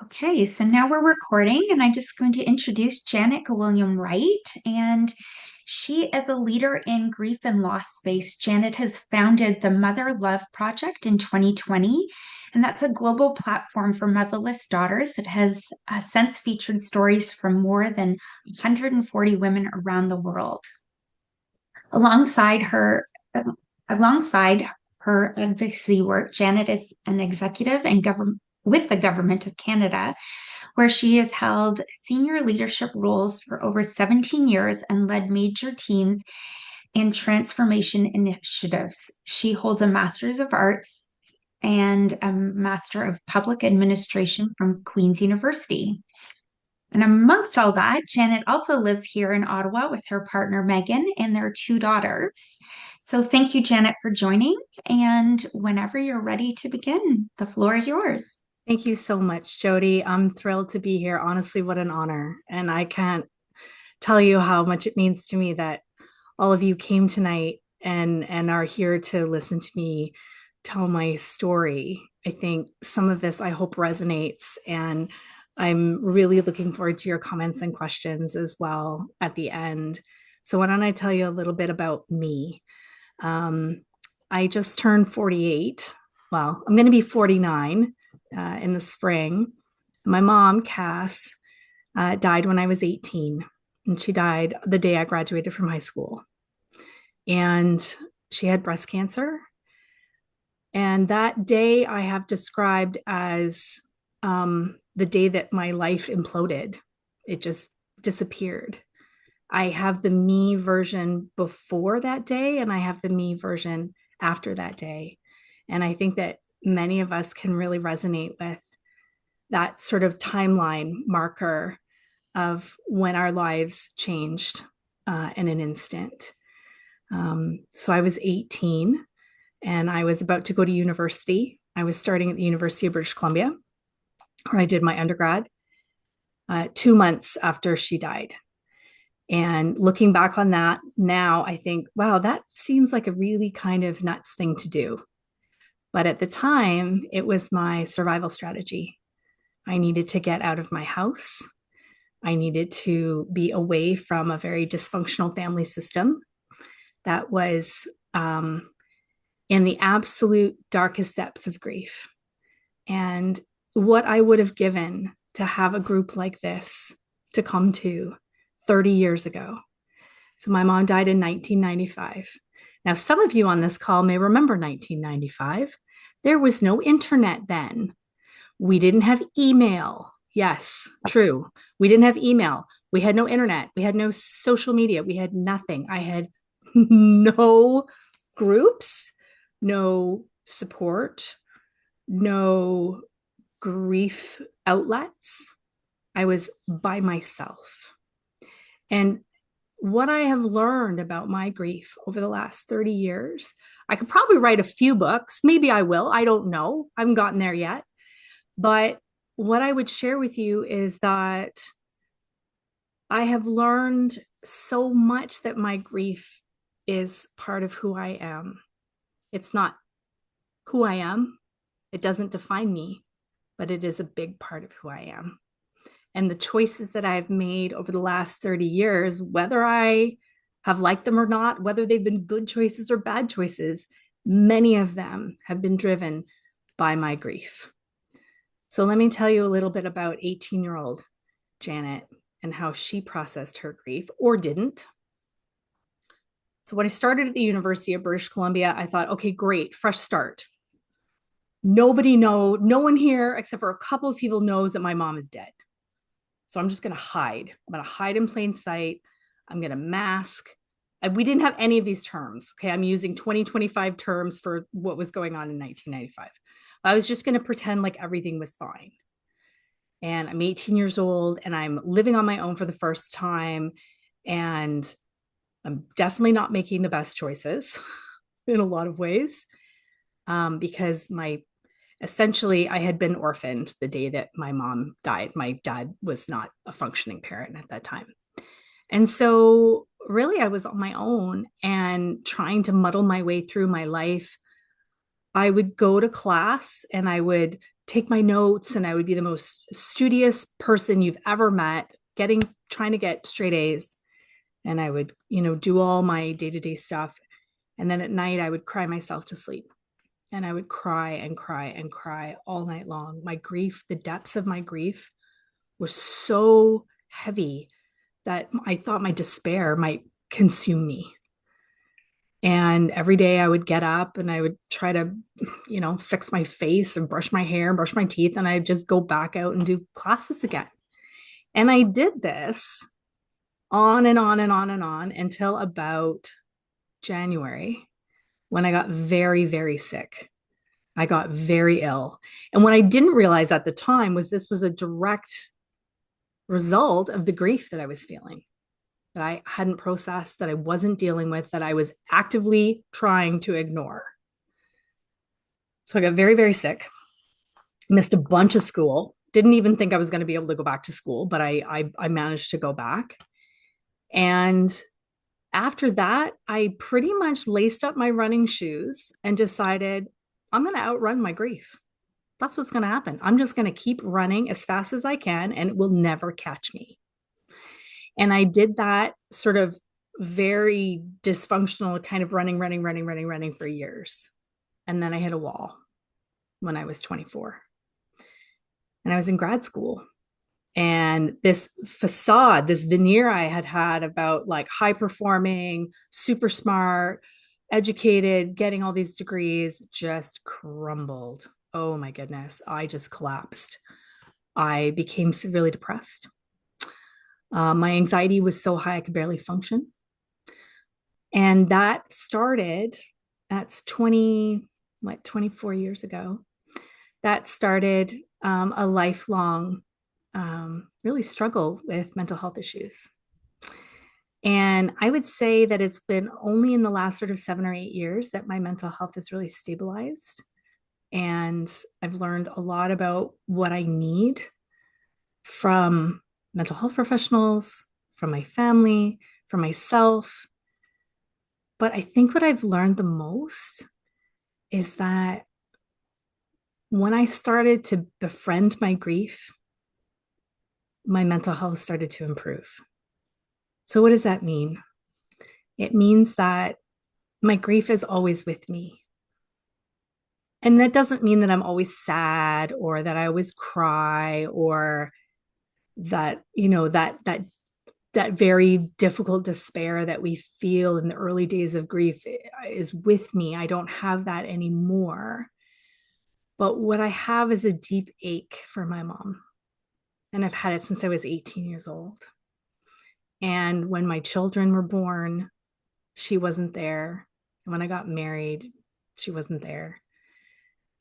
Okay, so now we're recording, and I'm just going to introduce Janet William Wright. And she is a leader in grief and loss space. Janet has founded the Mother Love Project in 2020, and that's a global platform for motherless daughters that has since featured stories from more than 140 women around the world. Alongside her, alongside her advocacy work, Janet is an executive and government with the Government of Canada, where she has held senior leadership roles for over 17 years and led major teams in transformation initiatives. She holds a Master's of Arts and a Master of Public Administration from Queen's University. And amongst all that, Janet also lives here in Ottawa with her partner Megan and their two daughters. So thank you, Janet, for joining. And whenever you're ready to begin, the floor is yours. Thank you so much, Jody. I'm thrilled to be here. Honestly, what an honor. And I can't tell you how much it means to me that all of you came tonight and are here to listen to me tell my story. I think some of this I hope resonates, and I'm really looking forward to your comments and questions as well at the end. So why don't I tell you a little bit about me? Um, I just turned 48. Well, I'm going to be 49 in the spring. My mom, Cass, died when I was 18, and she died the day I graduated from high school. And she had breast cancer. And that day I have described as the day that my life imploded. It just disappeared. I have the me version before that day, and I have the me version after that day. And I think that many of us can really resonate with that sort of timeline marker of when our lives changed in an instant. So I was 18 and I was about to go to university. I was starting at the University of British Columbia, where I did my undergrad 2 months after she died. And looking back on that now, I think, wow, that seems like a really kind of nuts thing to do. But at the time, it was my survival strategy. I needed to get out of my house. I needed to be away from a very dysfunctional family system that was in the absolute darkest depths of grief. And what I would have given to have a group like this to come to 30 years ago. So my mom died in 1995. Now, some of you on this call may remember 1995. There was no internet then. We didn't have email. Yes, true. We didn't have email. We had no internet. We had no social media. We had nothing. I had no groups, no support, no grief outlets. I was by myself. And what I have learned about my grief over the last 30 years, I could probably write a few books. Maybe I will. I don't know. I haven't gotten there yet. But what I would share with you is that I have learned so much that my grief is part of who I am. It's not who I am. It doesn't define me, but it is a big part of who I am. And the choices that I've made over the last 30 years, whether I have liked them or not, whether they've been good choices or bad choices, many of them have been driven by my grief. So let me tell you a little bit about 18-year-old Janet and how she processed her grief or didn't. So when I started at the University of British Columbia, I thought, okay, great, fresh start. No one here except for a couple of people knows that my mom is dead. So I'm just going to hide. I'm going to hide in plain sight. I'm going to mask. We didn't have any of these terms. Okay. I'm using 2025 terms for what was going on in 1995. I was just going to pretend like everything was fine. And I'm 18 years old and I'm living on my own for the first time. And I'm definitely not making the best choices in a lot of ways because essentially I had been orphaned the day that my mom died. My dad was not a functioning parent at that time. And so really I was on my own and trying to muddle my way through my life I would go to class and I would take my notes and I would be the most studious person you've ever met, trying to get straight A's. And I would, do all my day-to-day stuff. And then at night I would cry myself to sleep. And I would cry and cry and cry all night long. My grief, the depths of my grief was so heavy that I thought my despair might consume me. And every day I would get up and I would try to, fix my face and brush my hair and brush my teeth. And I'd just go back out and do classes again. And I did this on and on and on and on until about January when I got very, very sick. I got very ill. And what I didn't realize at the time was this was a direct result of the grief that I was feeling, that I hadn't processed, that I wasn't dealing with, that I was actively trying to ignore. So I got very, very sick, missed a bunch of school, didn't even think I was going to be able to go back to school, but I managed to go back. And after that, I pretty much laced up my running shoes and decided I'm going to outrun my grief. That's what's going to happen. I'm just going to keep running as fast as I can and it will never catch me. And I did that sort of very dysfunctional kind of running for years. And then I hit a wall when I was 24. And I was in grad school. And this facade, this veneer I had had about like high performing, super smart, educated, getting all these degrees just crumbled. Oh my goodness. I just collapsed. I became severely depressed. My anxiety was so high I could barely function. And that's 24 years ago. That started a lifelong really struggle with mental health issues. And I would say that it's been only in the last sort of 7 or 8 years that my mental health has really stabilized. And I've learned a lot about what I need from mental health professionals, from my family, from myself. But I think what I've learned the most is that when I started to befriend my grief, my mental health started to improve. So, what does that mean? It means that my grief is always with me. And that doesn't mean that I'm always sad or that I always cry or that, that very difficult despair that we feel in the early days of grief is with me. I don't have that anymore. But what I have is a deep ache for my mom. And I've had it since I was 18 years old. And when my children were born, she wasn't there. And when I got married, she wasn't there.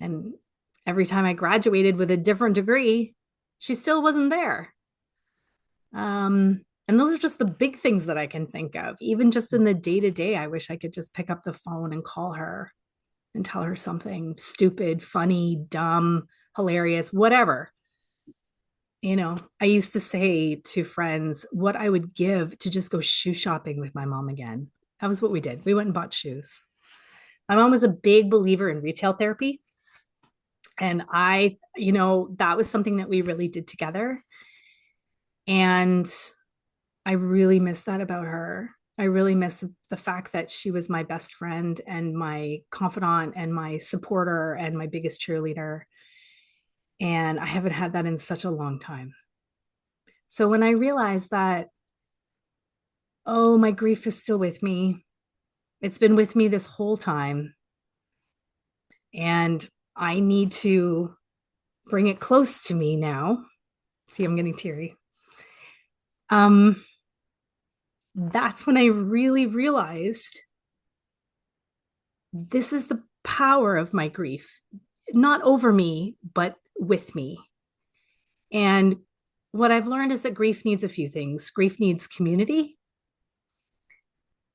And every time I graduated with a different degree, she still wasn't there. And those are just the big things that I can think of. Even just in the day to day, I wish I could just pick up the phone and call her and tell her something stupid, funny, dumb, hilarious, whatever. I used to say to friends what I would give to just go shoe shopping with my mom again. That was what we did. We went and bought shoes. My mom was a big believer in retail therapy. And that was something that we really did together. And I really miss that about her. I really miss the fact that she was my best friend and my confidant and my supporter and my biggest cheerleader. And I haven't had that in such a long time. So when I realized that, oh, my grief is still with me, it's been with me this whole time. And I need to bring it close to me now. See, I'm getting teary. That's when I really realized this is the power of my grief, not over me, but with me. And what I've learned is that grief needs a few things. Grief needs community,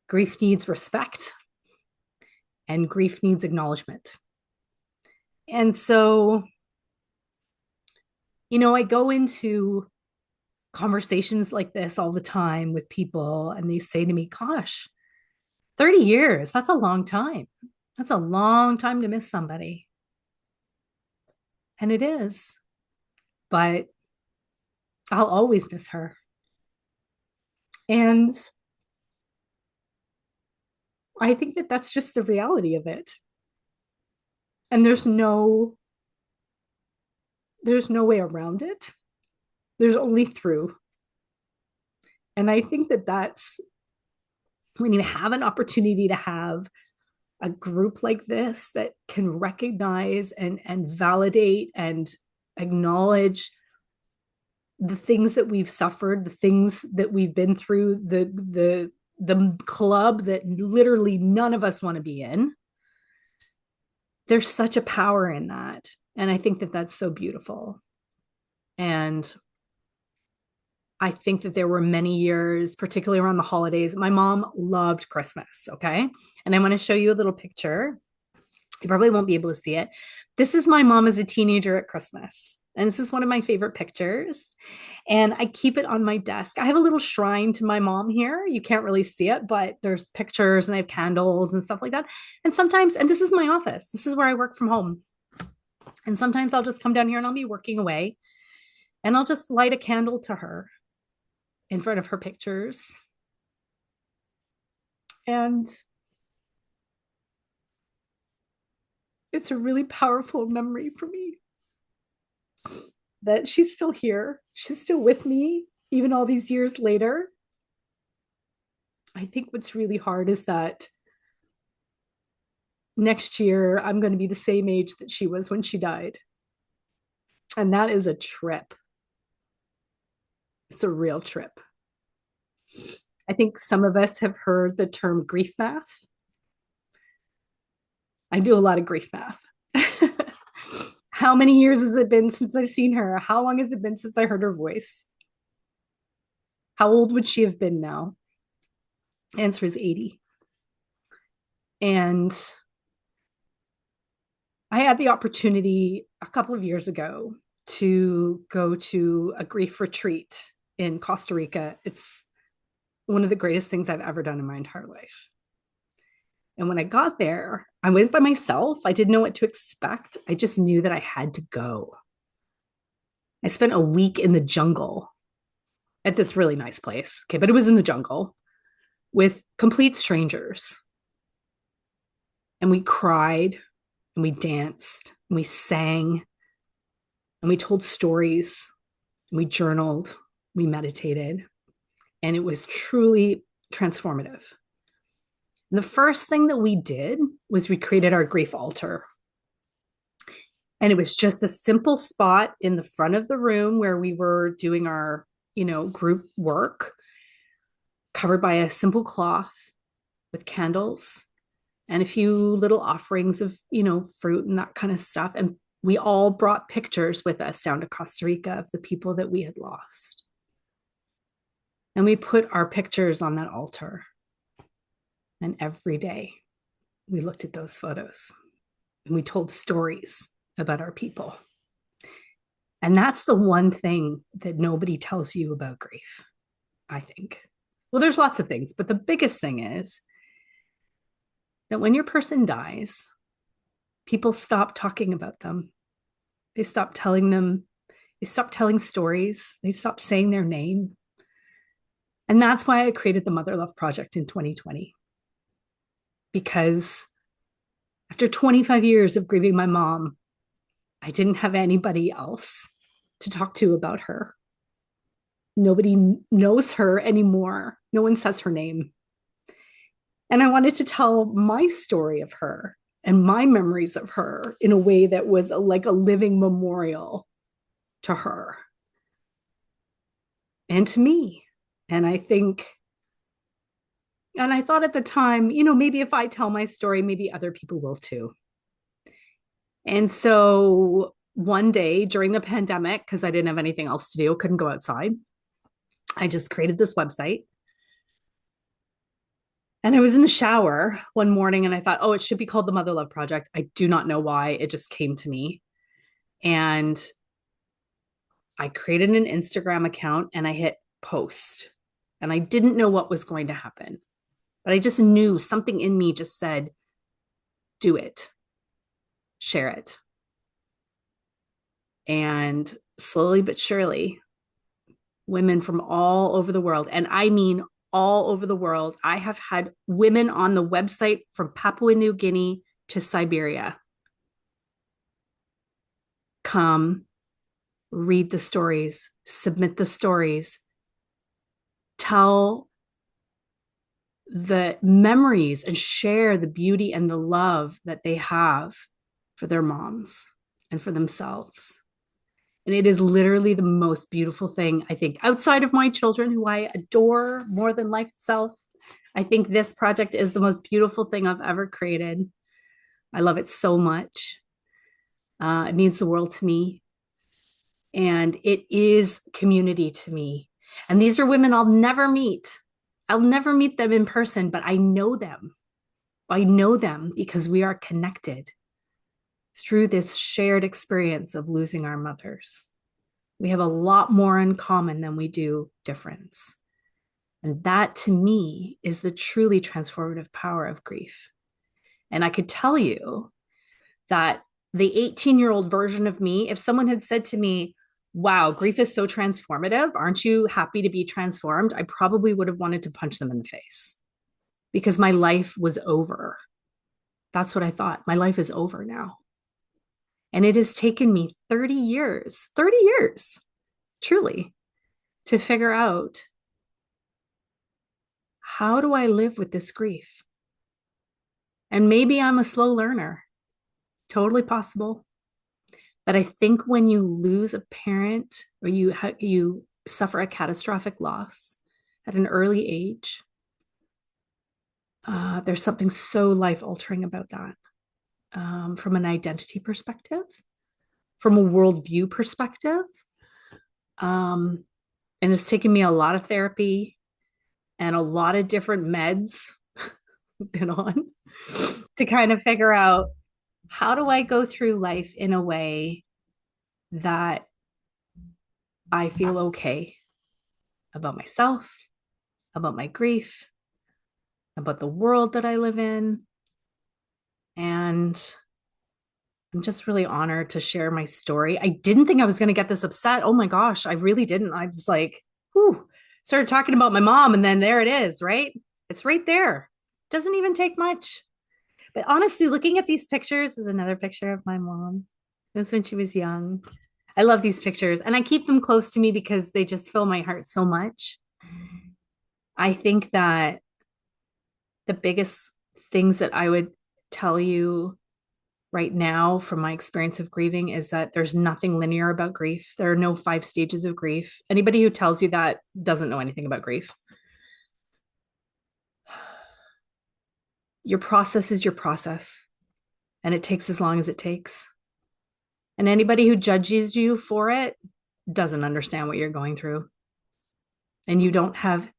grief needs respect, and grief needs acknowledgement. And so, I go into conversations like this all the time with people, and they say to me, gosh, 30 years, that's a long time. That's a long time to miss somebody. And it is, but I'll always miss her. And I think that that's just the reality of it. And there's no way around it. There's only through. And I think that that's when you have an opportunity to have a group like this that can recognize and validate and acknowledge the things that we've suffered, the things that we've been through, the club that literally none of us want to be in. There's such a power in that. And I think that that's so beautiful. And I think that there were many years, particularly around the holidays. My mom loved Christmas. Okay. And I want to show you a little picture. You probably won't be able to see it. This is my mom as a teenager at Christmas. And this is one of my favorite pictures. And I keep it on my desk. I have a little shrine to my mom here. You can't really see it, but there's pictures and I have candles and stuff like that. And sometimes, and this is my office, this is where I work from home. And sometimes I'll just come down here and I'll be working away and I'll just light a candle to her in front of her pictures. And it's a really powerful memory for me that she's still here. She's still with me, even all these years later. I think what's really hard is that next year I'm going to be the same age that she was when she died. And that is a trip. It's a real trip. I think some of us have heard the term grief math. I do a lot of grief math. How many years has it been since I've seen her? How long has it been since I heard her voice? How old would she have been now? Answer is 80. And I had the opportunity a couple of years ago to go to a grief retreat in Costa Rica. It's one of the greatest things I've ever done in my entire life. And when I got there, I went by myself. I didn't know what to expect. I just knew that I had to go. I spent a week in the jungle at this really nice place. Okay, but it was in the jungle with complete strangers. And we cried and we danced and we sang and we told stories and we journaled, we meditated. And it was truly transformative. And the first thing that we did was we created our grief altar. And it was just a simple spot in the front of the room where we were doing our, group work, covered by a simple cloth with candles and a few little offerings of, fruit and that kind of stuff. And we all brought pictures with us down to Costa Rica of the people that we had lost. And we put our pictures on that altar. And every day we looked at those photos and we told stories about our people. And that's the one thing that nobody tells you about grief, I think. Well, there's lots of things, but the biggest thing is that when your person dies, people stop talking about them. They stop telling stories. They stop saying their name. And that's why I created the Mother Love Project in 2020. Because after 25 years of grieving my mom, I didn't have anybody else to talk to about her. Nobody knows her anymore. No one says her name. And I wanted to tell my story of her and my memories of her in a way that was like a living memorial to her and to me. And I thought at the time, maybe if I tell my story, maybe other people will too. And so one day during the pandemic, because I didn't have anything else to do, couldn't go outside, I just created this website. And I was in the shower one morning and I thought, oh, it should be called the Mother Love Project. I do not know why. It just came to me. And I created an Instagram account and I hit post. And I didn't know what was going to happen. But I just knew something in me just said, do it, share it. And slowly but surely, women from all over the world, and I mean all over the world, I have had women on the website from Papua New Guinea to Siberia come, read the stories, submit the stories, tell the memories, and share the beauty and the love that they have for their moms and for themselves. And it is literally the most beautiful thing, I think, outside of my children, who I adore more than life itself. I think this project is the most beautiful thing I've ever created. I love it so much. It means the world to me. And it is community to me. And these are women I'll never meet. I'll never meet them in person, but I know them. I know them because we are connected through this shared experience of losing our mothers. We have a lot more in common than we do difference. And that to me is the truly transformative power of grief. And I could tell you that the 18-year-old version of me, if someone had said to me, wow, grief is so transformative, aren't you happy to be transformed? I probably would have wanted to punch them in the face because my life was over. That's what I thought. My life is over now. And it has taken me 30 years, truly, to figure out, how do I live with this grief? And maybe I'm a slow learner, totally possible. But I think when you lose a parent or you suffer a catastrophic loss at an early age, there's something so life altering about that, from an identity perspective, from a worldview perspective. And it's taken me a lot of therapy and a lot of different meds been on to kind of figure out, how do I go through life in a way that I feel okay about myself, about my grief, about the world that I live in. And I'm just really honored to share my story. I didn't think I was going to get this upset. Oh my gosh, I really didn't. I was like, whew, started talking about my mom, and then there it is, right? It's right there. Doesn't even take much. But honestly, looking at these pictures is another picture of my mom. It was when she was young. I love these pictures and I keep them close to me because they just fill my heart so much. I think that the biggest things that I would tell you right now from my experience of grieving is that there's nothing linear about grief. There are no 5 stages of grief. Anybody who tells you that doesn't know anything about grief. Your process is your process, and it takes as long as it takes. And anybody who judges you for it doesn't understand what you're going through. And you don't have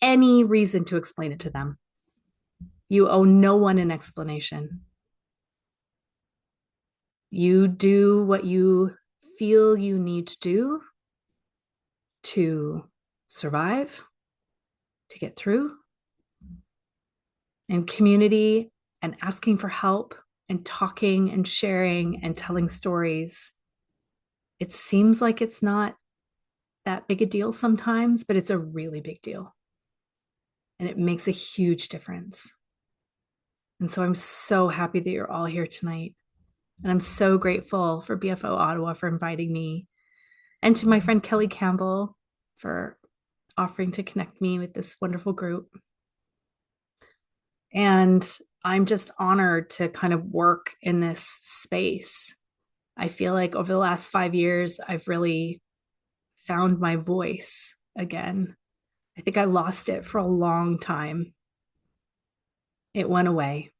any reason to explain it to them. You owe no one an explanation. You do what you feel you need to do to survive, to get through. And community and asking for help and talking and sharing and telling stories. It seems like it's not that big a deal sometimes, but it's a really big deal. And it makes a huge difference. And so I'm so happy that you're all here tonight. And I'm so grateful for BFO Ottawa for inviting me, and to my friend Kelly Campbell for offering to connect me with this wonderful group. And I'm just honored to kind of work in this space. I feel like over the last 5 years, I've really found my voice again. I think I lost it for a long time. It went away.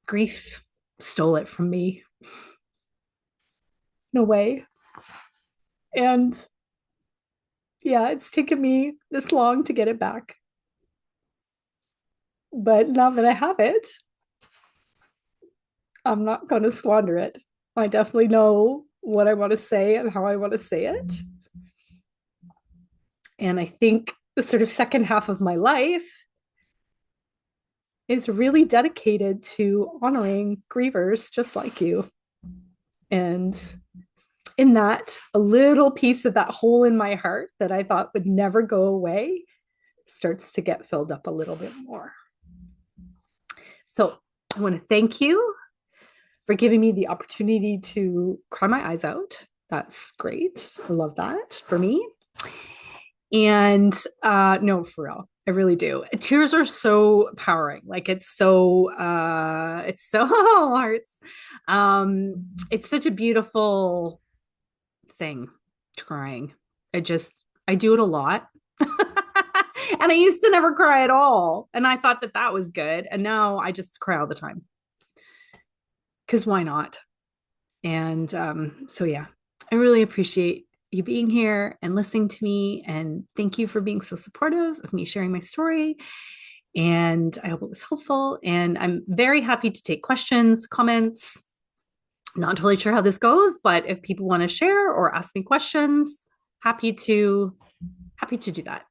Grief stole it from me in a way. And yeah, it's taken me this long to get it back. But now that I have it, I'm not going to squander it. I definitely know what I want to say and how I want to say it. And I think the sort of second half of my life is really dedicated to honoring grievers just like you. And in that, a little piece of that hole in my heart that I thought would never go away starts to get filled up a little bit more. So I want to thank you for giving me the opportunity to cry my eyes out. That's great. I love that for me. And no, for real, I really do. Tears are so empowering. Like it's so hearts. It's such a beautiful thing, crying. I do it a lot. And I used to never cry at all. And I thought that that was good. And now I just cry all the time. Because why not? And so, yeah, I really appreciate you being here and listening to me. And thank you for being so supportive of me sharing my story. And I hope it was helpful. And I'm very happy to take questions, comments. Not totally sure how this goes, but if people want to share or ask me questions, happy to do that.